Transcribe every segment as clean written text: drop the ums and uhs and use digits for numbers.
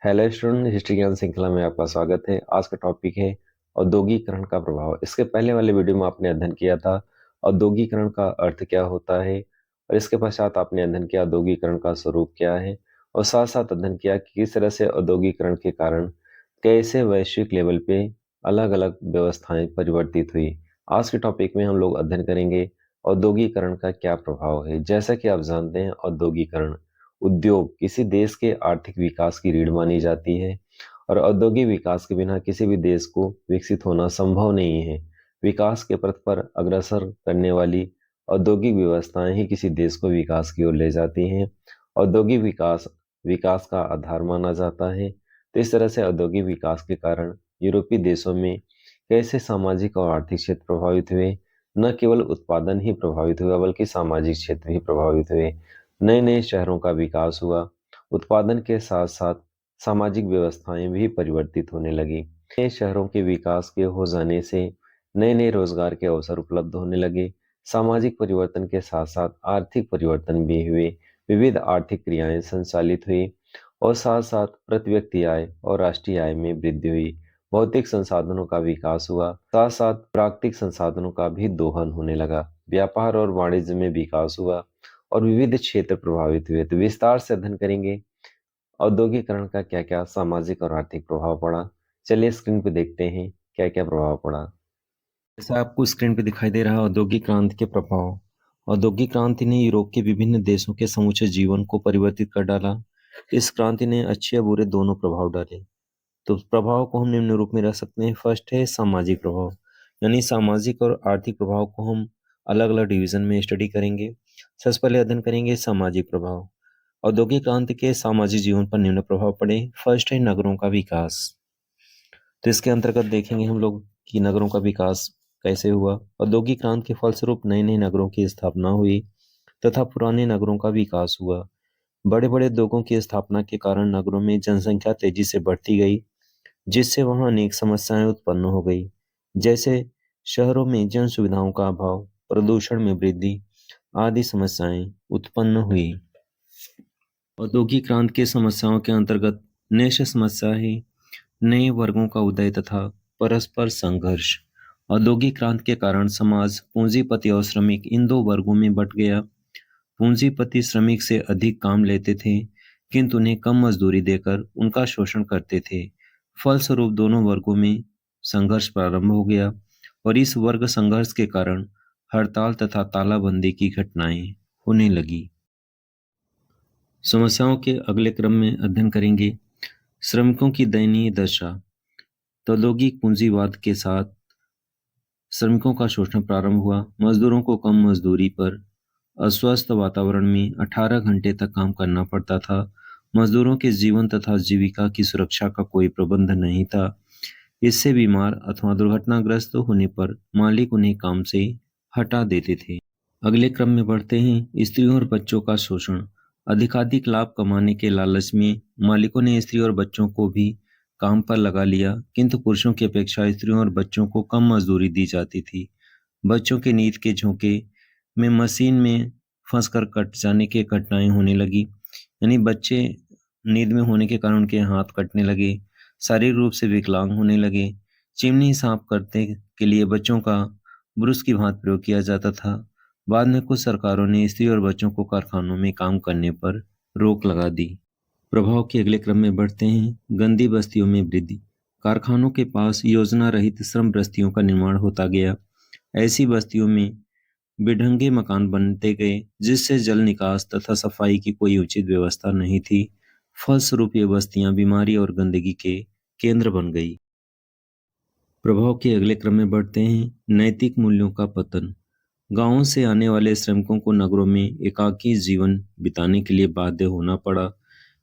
Hello student, history ज्ञान श्रृंखला में आपका स्वागत है। आज का टॉपिक है औद्योगिकरण का प्रभाव। इसके पहले वाले वीडियो में आपने अध्ययन किया था औद्योगिकरण का अर्थ क्या होता है, और इसके पश्चात आपने अध्ययन किया औद्योगिकरण का स्वरूप क्या है, और साथ साथ अध्ययन किया कि किस तरह से औद्योगिकरण के कारण कैसे वैश्विक लेवल पे अलग अलग व्यवस्थाएं परिवर्तित हुई। आज के टॉपिक में हम लोग अध्ययन करेंगे औद्योगिकरण का क्या प्रभाव है। जैसा कि आप जानते हैं, औद्योगिकरण उद्योग किसी देश के आर्थिक विकास की रीढ़ मानी जाती है, और औद्योगिक विकास के बिना किसी भी देश को विकसित होना संभव नहीं है। विकास के पथ पर अग्रसर करने वाली औद्योगिक व्यवस्थाएं ही किसी देश को विकास की ओर ले जाती हैं। औद्योगिक विकास विकास का आधार माना जाता है। तो इस तरह से औद्योगिक विकास के कारण यूरोपीय देशों में कैसे सामाजिक और आर्थिक क्षेत्र प्रभावित हुए। न केवल उत्पादन ही प्रभावित हुआ, बल्कि सामाजिक क्षेत्र भी प्रभावित हुए। नए नए शहरों का विकास हुआ। उत्पादन के साथ साथ सामाजिक व्यवस्थाएं भी परिवर्तित होने लगी। नए शहरों के विकास के हो जाने से नए नए रोजगार के अवसर उपलब्ध होने लगे। सामाजिक परिवर्तन के साथ साथ आर्थिक परिवर्तन भी हुए। विविध आर्थिक क्रियाएं संचालित हुई, और साथ साथ प्रति व्यक्ति आय और राष्ट्रीय आय में वृद्धि हुई। भौतिक संसाधनों का विकास हुआ, साथ साथ प्राकृतिक संसाधनों का भी दोहन होने लगा। व्यापार और वाणिज्य में विकास हुआ, और विविध क्षेत्र प्रभावित हुए। तो विस्तार से अध्ययन करेंगे औद्योगिकरण का क्या क्या सामाजिक और आर्थिक प्रभाव पड़ा। चलिए स्क्रीन पे देखते हैं क्या क्या प्रभाव पड़ा। जैसा आपको स्क्रीन पे दिखाई दे रहा है, औद्योगिक क्रांति के प्रभाव। औद्योगिक क्रांति ने यूरोप के विभिन्न देशों के समूचे जीवन को परिवर्तित कर डाला। इस क्रांति ने अच्छे या बुरे दोनों प्रभाव डाले। तो प्रभाव को हम निम्न रूप में रख सकते हैं। फर्स्ट है सामाजिक प्रभाव, यानी सामाजिक और आर्थिक प्रभाव को हम अलग अलग डिवीजन में स्टडी करेंगे। सबसे पहले अध्ययन करेंगे सामाजिक प्रभाव। औद्योगिक क्रांति के सामाजिक जीवन पर निम्न प्रभाव पड़े। फर्स्ट है नगरों का विकास। तो इसके अंतर्गत देखेंगे हम लोग कि नगरों का विकास कैसे हुआ। औद्योगिक क्रांति के फलस्वरूप नए नए नगरों की स्थापना हुई तथा पुराने नगरों का विकास हुआ। बड़े बड़े उद्योगों की स्थापना के कारण नगरों में जनसंख्या तेजी से बढ़ती गई, जिससे वहां अनेक समस्याएं उत्पन्न हो गई। जैसे शहरों में जन सुविधाओं का अभाव, प्रदूषण में वृद्धि आदि समस्याएं उत्पन्न हुई। औद्योगिक क्रांति की समस्याओं के अंतर्गत नेश समस्या है नए वर्गों का उदय तथा परस्पर संघर्ष। औद्योगिक क्रांति के कारण समाज पूंजीपति और श्रमिक इन दो वर्गों में बंट गया। पूंजीपति श्रमिक से अधिक काम लेते थे, किंतु उन्हें कम मजदूरी देकर उनका शोषण करते थे। फलस्वरूप दोनों वर्गों में संघर्ष प्रारंभ हो गया, और इस वर्ग संघर्ष के कारण हड़ताल तथा तालाबंदी की घटनाएं होने लगी। समस्याओं के अगले क्रम में अध्ययन करेंगे श्रमिकों की दयनीय दशा। औद्योगिक पूंजीवाद के साथ श्रमिकों का शोषण प्रारंभ हुआ। मजदूरों को कम मजदूरी पर अस्वस्थ वातावरण में 18 घंटे तक काम करना पड़ता था। मजदूरों के जीवन तथा जीविका की सुरक्षा का कोई प्रबंध नहीं था। इससे बीमार अथवा दुर्घटनाग्रस्त होने पर मालिक उन्हें काम से हटा देते थे। अगले क्रम में बढ़ते हैं स्त्रियों और बच्चों का शोषण। अधिकाधिक लाभ कमाने के लालच में मालिकों ने स्त्री और बच्चों को भी काम पर लगा लिया, किंतु पुरुषों की अपेक्षा स्त्रियों और बच्चों को कम मजदूरी दी जाती थी। बच्चों के नींद के झोंके में मशीन में फंसकर कट जाने की घटनाएं होने लगी, यानी बच्चे नींद में होने के कारण उनके हाथ कटने लगे, शारीरिक रूप से विकलांग होने लगे। चिमनी साफ करने के लिए बच्चों का ब्रुश की भांति प्रयोग किया जाता था। बाद में कुछ सरकारों ने स्त्री और बच्चों को कारखानों में काम करने पर रोक लगा दी। प्रभाव के अगले क्रम में बढ़ते हैं गंदी बस्तियों में वृद्धि। कारखानों के पास योजना रहित श्रम बस्तियों का निर्माण होता गया। ऐसी बस्तियों में बेढंगे मकान बनते गए, जिससे जल निकास तथा सफाई की कोई उचित व्यवस्था नहीं थी। फलस्वरूप ये बस्तियां बीमारी और गंदगी के केंद्र बन गई। प्रभाव के अगले क्रम में बढ़ते हैं नैतिक मूल्यों का पतन। गांवों से आने वाले श्रमिकों को नगरों में एकाकी जीवन बिताने के लिए बाध्य होना पड़ा,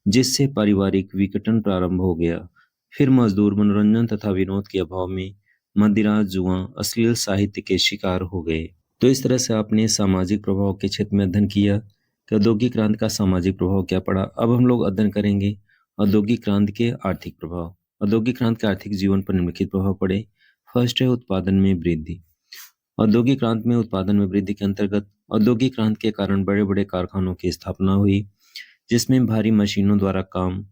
जिससे पारिवारिक विघटन प्रारंभ हो गया। फिर मजदूर मनोरंजन तथा विनोद के अभाव में मदिरा, जुआ, अश्लील साहित्य के शिकार हो गए। तो इस तरह से आपने सामाजिक प्रभाव के क्षेत्र में अध्ययन किया कि औद्योगिक क्रांति का सामाजिक प्रभाव क्या पड़ा। अब हम लोग अध्ययन करेंगे औद्योगिक क्रांति के आर्थिक प्रभाव। औद्योगिक क्रांति के आर्थिक जीवन पर निम्नलिखित प्रभाव पड़े। फर्स्ट है उत्पादन में वृद्धि। औद्योगिक क्रांति में उत्पादन में वृद्धि के अंतर्गत औद्योगिक क्रांति के कारण बड़े बड़े कारखानों की स्थापना हुई, जिसमें भारी मशीनों द्वारा काम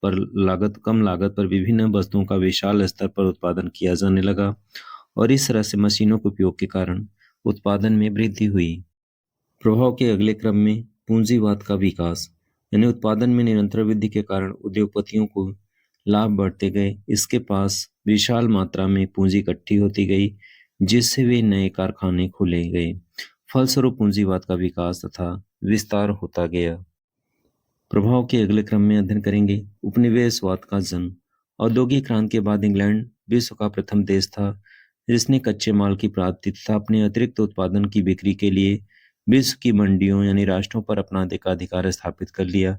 कम लागत पर विभिन्न वस्तुओं का विशाल स्तर पर उत्पादन किया जाने लगा और इस तरह से मशीनों के उपयोग के कारण उत्पादन में वृद्धि हुई। प्रभाव के अगले क्रम में पूंजीवाद का विकास, यानी उत्पादन में निरंतर वृद्धि के कारण उद्योगपतियों को लाभ बढ़ते गए। इसके पास विशाल मात्रा में पूंजी इकट्ठी होती गई, जिससे वे नए कारखाने खोले गए। फलस्वरूप पूंजीवाद का विकास तथा विस्तार होता गया। प्रभाव के अगले क्रम में अध्ययन करेंगे उपनिवेशवाद का जन्म। औद्योगिक क्रांति के बाद इंग्लैंड विश्व का प्रथम देश था जिसने कच्चे माल की प्राप्ति तथा अपने अतिरिक्त उत्पादन की बिक्री के लिए विश्व की मंडियों यानी राष्ट्रों पर अपना अधिकार स्थापित कर लिया।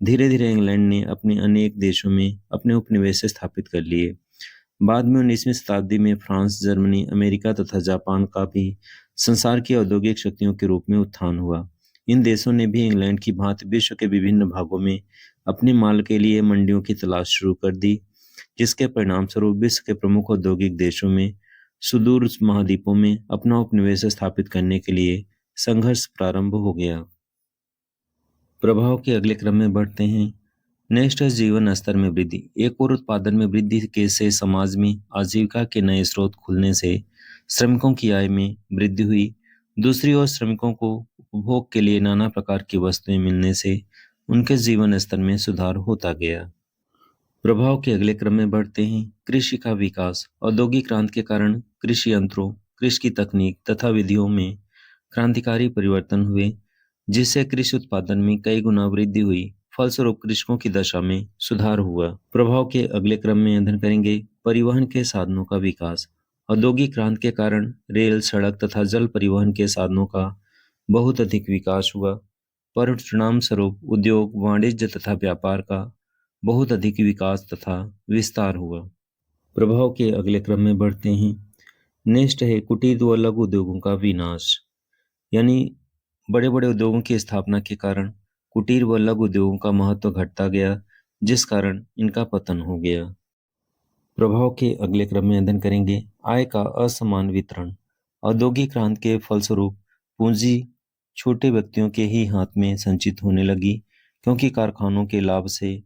धीरे धीरे इंग्लैंड ने अपने अनेक देशों में अपने उपनिवेश स्थापित कर लिए। बाद में 19वीं शताब्दी में फ्रांस, जर्मनी, अमेरिका तथा जापान का भी संसार की औद्योगिक शक्तियों के रूप में उत्थान हुआ। इन देशों ने भी इंग्लैंड की भांति विश्व के विभिन्न भागों में अपने माल के लिए मंडियों की तलाश शुरू कर दी, जिसके परिणाम स्वरूप विश्व के प्रमुख औद्योगिक देशों में सुदूर महाद्वीपों में अपना उपनिवेश स्थापित करने के लिए संघर्ष प्रारंभ हो गया। प्रभाव के अगले क्रम में बढ़ते हैं। नेक्स्ट है जीवन स्तर में वृद्धि। एक और उत्पादन में वृद्धि के से समाज में आजीविका के नए स्रोत खुलने से श्रमिकों की आय में वृद्धि हुई। दूसरी ओर श्रमिकों को उपभोग के लिए नाना प्रकार की वस्तुएं मिलने से उनके जीवन स्तर में सुधार होता गया। प्रभाव के अगले क्रम में बढ़ते हैं। कृषि का विकास। औद्योगिक क्रांति के कारण कृषि यंत्रों, कृषि की तकनीक तथा विधियों में क्रांतिकारी परिवर्तन हुए, जिससे कृषि उत्पादन में कई गुना वृद्धि हुई। फलस्वरूप कृषकों की दशा में सुधार हुआ। प्रभाव के अगले क्रम में अध्ययन करेंगे परिवहन के साधनों का विकास। औद्योगिक क्रांति के कारण रेल, सड़क तथा जल परिवहन के साधनों का बहुत अधिक विकास हुआ। परिणाम स्वरूप उद्योग, वाणिज्य तथा व्यापार का बहुत अधिक विकास तथा विस्तार हुआ। प्रभाव के अगले क्रम में बढ़ते हैं। नेक्स्ट है कुटीर व लघु उद्योगों का विनाश, यानी बड़े बड़े उद्योगों की स्थापना के कारण कुटीर व लघु उद्योगों का महत्व घटता गया, जिस कारण इनका पतन हो गया। प्रभाव के अगले क्रम में अध्ययन करेंगे आय का असमान वितरण। औद्योगिक क्रांति के फलस्वरूप पूंजी छोटे व्यक्तियों के ही हाथ में संचित होने लगी, क्योंकि कारखानों के लाभ से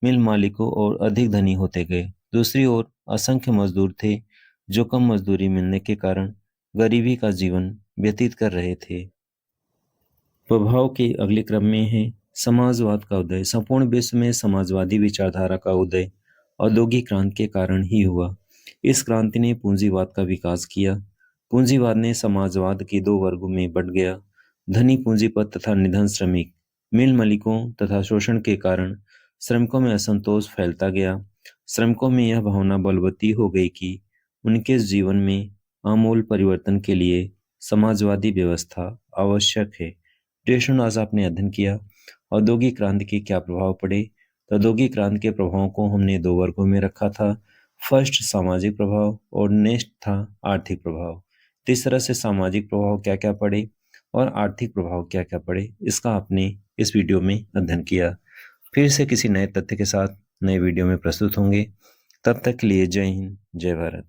मिल मालिकों और अधिक धनी होते गए। दूसरी ओर असंख्य मजदूर थे जो कम मजदूरी मिलने के कारण गरीबी का जीवन व्यतीत कर रहे थे। प्रभाव के अगले क्रम में है समाजवाद का उदय। संपूर्ण विश्व में समाजवादी विचारधारा का उदय औद्योगिक क्रांति के कारण ही हुआ। इस क्रांति ने पूंजीवाद का विकास किया। पूंजीवाद ने समाजवाद के दो वर्गों में बंट गया, धनी पूंजीपति तथा निधन श्रमिक। मिल मालिकों तथा शोषण के कारण श्रमिकों में असंतोष फैलता गया। श्रमिकों में यह भावना बलवती हो गई कि उनके जीवन में आमूल परिवर्तन के लिए समाजवादी व्यवस्था आवश्यक है। स्टूडेंट, आज आपने अध्ययन किया औद्योगिक क्रांति के क्या प्रभाव पड़े। तो औद्योगिक क्रांति के प्रभावों को हमने दो वर्गों में रखा था, फर्स्ट सामाजिक प्रभाव और नेक्स्ट था आर्थिक प्रभाव। तो इस तरह से सामाजिक प्रभाव क्या क्या पड़े और आर्थिक प्रभाव क्या क्या पड़े, इसका आपने इस वीडियो में अध्ययन किया। फिर से किसी नए तथ्य के साथ नए वीडियो में प्रस्तुत होंगे। तब तक के लिए जय हिंद, जय भारत।